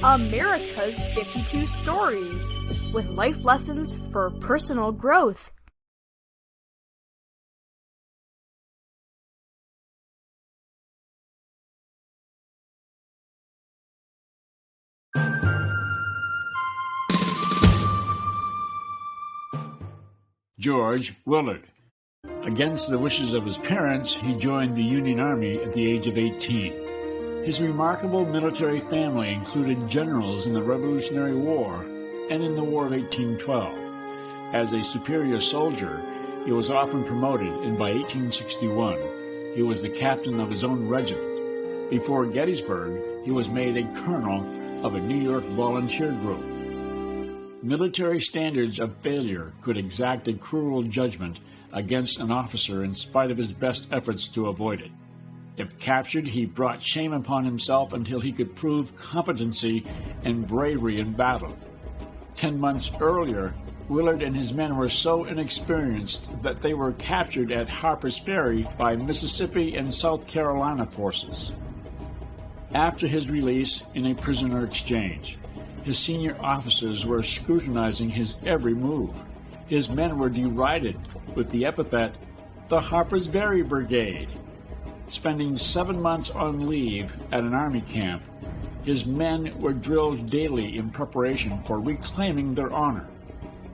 America's 52 Stories, with life lessons for personal growth. George Willard. Against the wishes of his parents, he joined the Union Army at the age of 18. His remarkable military family included generals in the Revolutionary War and in the War of 1812. As a superior soldier, he was often promoted, and by 1861, he was the captain of his own regiment. Before Gettysburg, he was made a colonel of a New York volunteer group. Military standards of failure could exact a cruel judgment against an officer in spite of his best efforts to avoid it. If captured, he brought shame upon himself until he could prove competency and bravery in battle. 10 months earlier, Willard and his men were so inexperienced that they were captured at Harper's Ferry by Mississippi and South Carolina forces. After his release in a prisoner exchange, his senior officers were scrutinizing his every move. His men were derided with the epithet, the Harper's Ferry Brigade. Spending 7 months on leave at an army camp, his men were drilled daily in preparation for reclaiming their honor.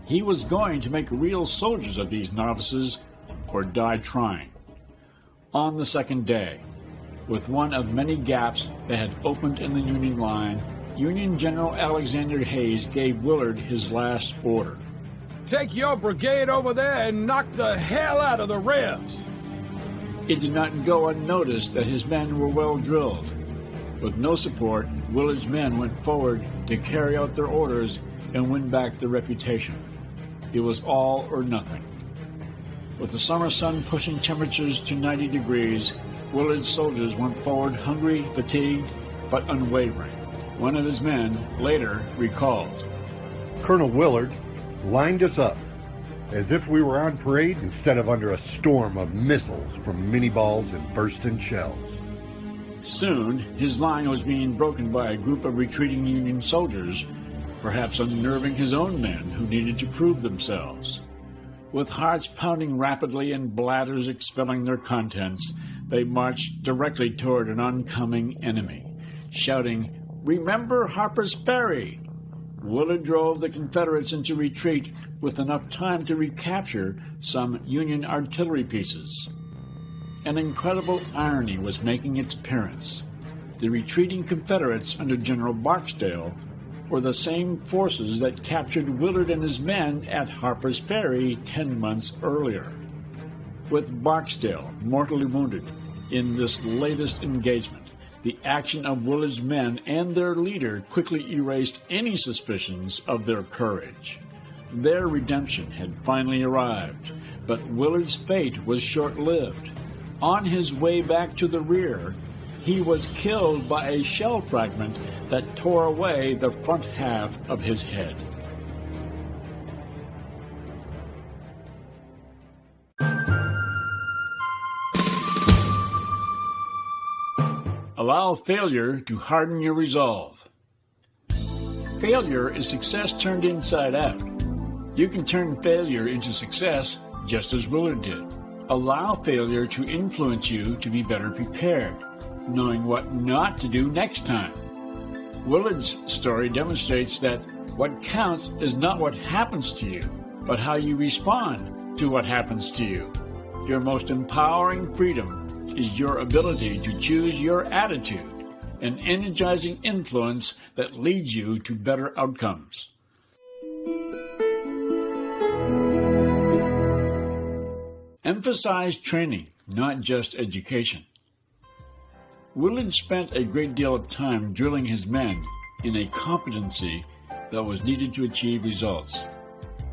He was going to make real soldiers of these novices or die trying. On the second day, with one of many gaps that had opened in the Union line, Union General Alexander Hayes gave Willard his last order. Take your brigade over there and knock the hell out of the Rebs. It did not go unnoticed that his men were well drilled. With no support, Willard's men went forward to carry out their orders and win back their reputation. It was all or nothing. With the summer sun pushing temperatures to 90 degrees, Willard's soldiers went forward hungry, fatigued, but unwavering. One of his men later recalled, Colonel Willard lined us up as if we were on parade instead of under a storm of missiles from mini-balls and bursting shells. Soon, his line was being broken by a group of retreating Union soldiers, perhaps unnerving his own men who needed to prove themselves. With hearts pounding rapidly and bladders expelling their contents, they marched directly toward an oncoming enemy, shouting, "Remember Harper's Ferry!" Willard drove the Confederates into retreat with enough time to recapture some Union artillery pieces. An incredible irony was making its appearance. The retreating Confederates under General Barksdale were the same forces that captured Willard and his men at Harper's Ferry 10 months earlier. With Barksdale mortally wounded in this latest engagement, the action of Willard's men and their leader quickly erased any suspicions of their courage. Their redemption had finally arrived, but Willard's fate was short-lived. On his way back to the rear, he was killed by a shell fragment that tore away the front half of his head. Allow failure to harden your resolve. Failure is success turned inside out. You can turn failure into success just as Willard did. Allow failure to influence you to be better prepared, knowing what not to do next time. Willard's story demonstrates that what counts is not what happens to you, but how you respond to what happens to you. Your most empowering freedom is your ability to choose your attitude, an energizing influence that leads you to better outcomes. Emphasize training, not just education. Willard spent a great deal of time drilling his men in a competency that was needed to achieve results.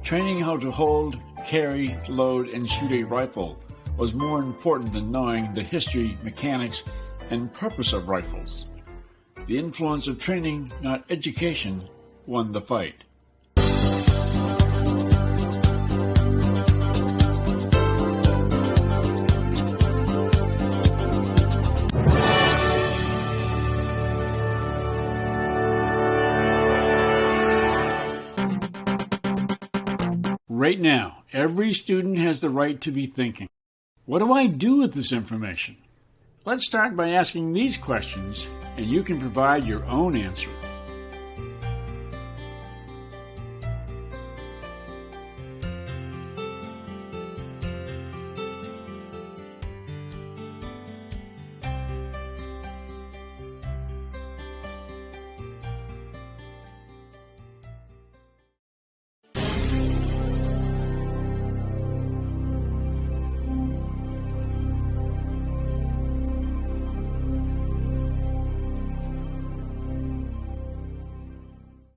Training how to hold, carry, load, and shoot a rifle was more important than knowing the history, mechanics, and purpose of rifles. The influence of training, not education, won the fight. Right now, every student has the right to be thinking. What do I do with this information? Let's start by asking these questions, and you can provide your own answer.